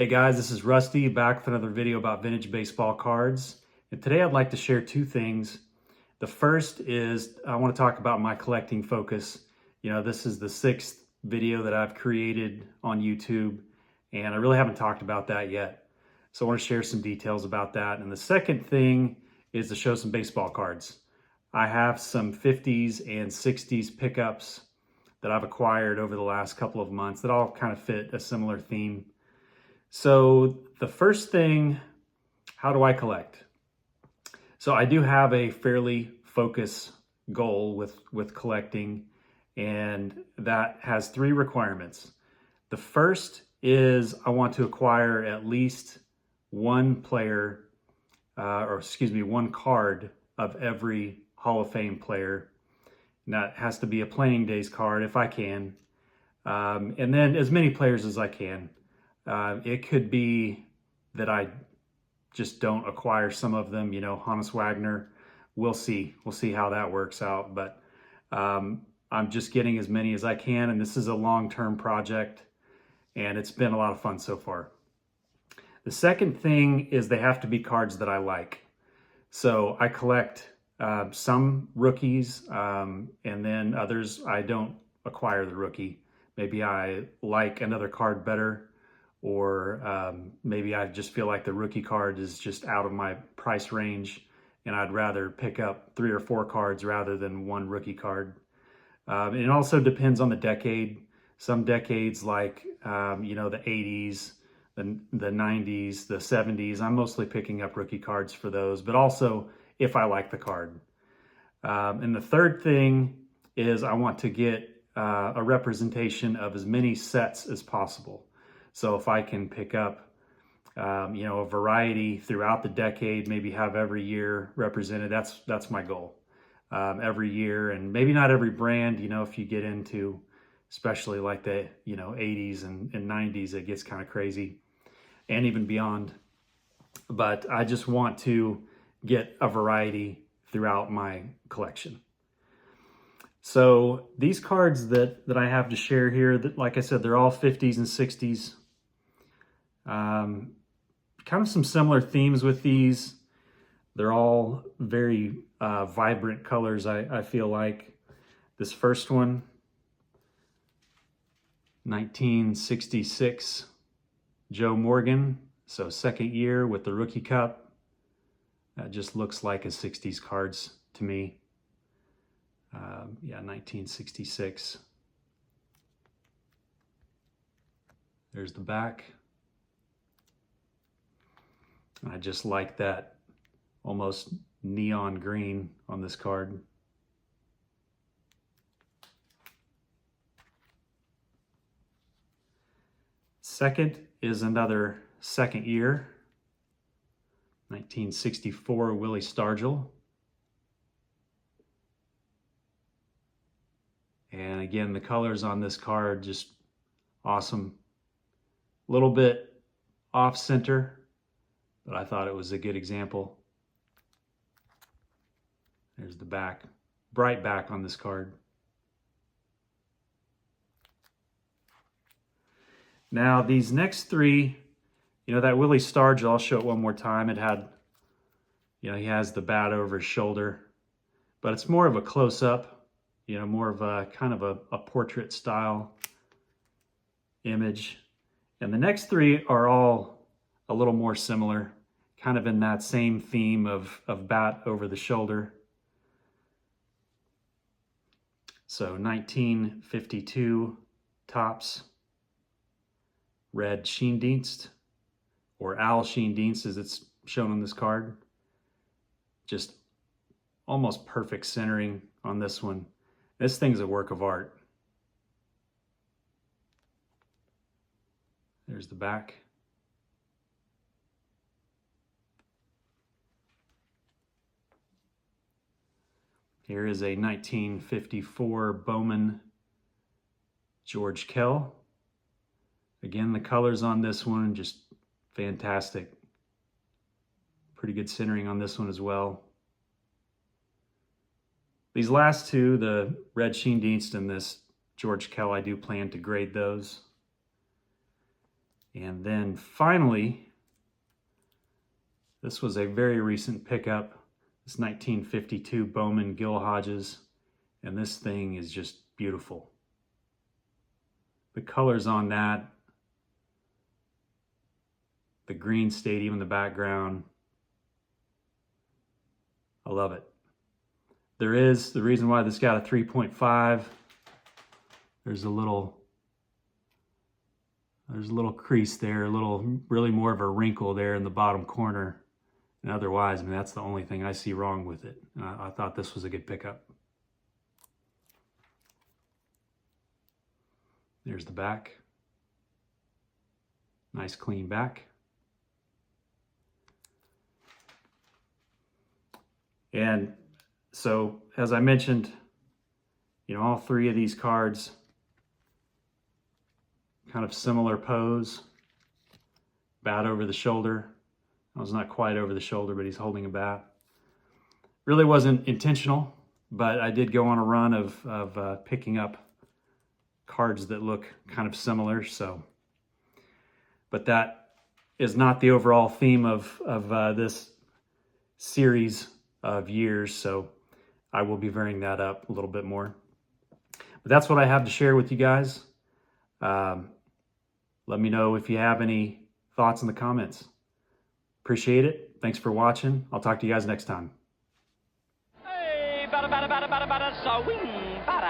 Hey guys, this is Rusty back with another video about vintage baseball cards. And today I'd like to share two things. The first is I want to talk about my collecting focus. This is the sixth video that I've created on YouTube, and I really haven't talked about that yet. So I want to share some details about that. And the second thing is to show some baseball cards. I have some 50s and 60s pickups that I've acquired over the last couple of months that all kind of fit a similar theme. So the first thing, how do I collect? So I do have a fairly focused goal with collecting, and that has three requirements. The first is I want to acquire at least one player, one card of every Hall of Fame player. And that has to be a playing days card if I can. And then as many players as I can. It could be that I just don't acquire some of them, Honus Wagner. We'll see how that works out, but I'm just getting as many as I can, and this is a long-term project, and it's been a lot of fun so far. The second thing is they have to be cards that I like. So I collect some rookies, and then others I don't acquire the rookie. Maybe I like another card better, or maybe I just feel like the rookie card is just out of my price range and I'd rather pick up 3 or 4 cards rather than one rookie card. It also depends on the decade. Some decades like, the 80s, the 90s, the 70s, I'm mostly picking up rookie cards for those, but also if I like the card. And the third thing is I want to get a representation of as many sets as possible. So if I can pick up, a variety throughout the decade, maybe have every year represented, that's my goal. Every year, and maybe not every brand, if you get into, especially like the, 80s and 90s, it gets kind of crazy, and even beyond. But I just want to get a variety throughout my collection. So these cards that I have to share here, that, like I said, they're all 50s and 60s. Kind of some similar themes with these. They're all very vibrant colors, I feel like. This first one, 1966 Joe Morgan. So second year with the Rookie Cup. That just looks like a 60s cards to me. 1966. There's the back. I just like that almost neon green on this card. Second is another second year, 1964 Willie Stargell. And again, the colors on this card, just awesome. A little bit off center, but I thought it was a good example. There's the back, bright back on this card. Now these next three, that Willie Stargell, I'll show it one more time. It had, he has the bat over his shoulder, but it's more of a close-up, more of a kind of a portrait style image. And the next three are all a little more similar, kind of in that same theme of bat over the shoulder. So 1952 Topps Red Schoendienst, or Al Schoendienst as it's shown on this card. Just almost perfect centering on this one. This thing's a work of art. There's the back. Here is a 1954 Bowman George Kell. Again, the colors on this one, just fantastic. Pretty good centering on this one as well. These last two, the Red Schoendienst and this George Kell, I do plan to grade those. And then finally, this was a very recent pickup. This 1952 Bowman Gil Hodges, and this thing is just beautiful. The colors on that, the green stadium in the background, I love it. There is, the reason why this got a 3.5, there's a little crease there, really more of a wrinkle there in the bottom corner. And otherwise, I mean, that's the only thing I see wrong with it. I thought this was a good pickup. There's the back. Nice clean back. And so, as I mentioned, you know, all three of these cards, kind of similar pose, bat over the shoulder. I was not quite over the shoulder, but he's holding a bat. Really wasn't intentional, but I did go on a run of picking up cards that look kind of similar. So, but that is not the overall theme of this series of years. So I will be varying that up a little bit more. But that's what I have to share with you guys. Let me know if you have any thoughts in the comments. Appreciate it. Thanks for watching. I'll talk to you guys next time. Hey, bada, bada, bada, bada, bada, swing, bada.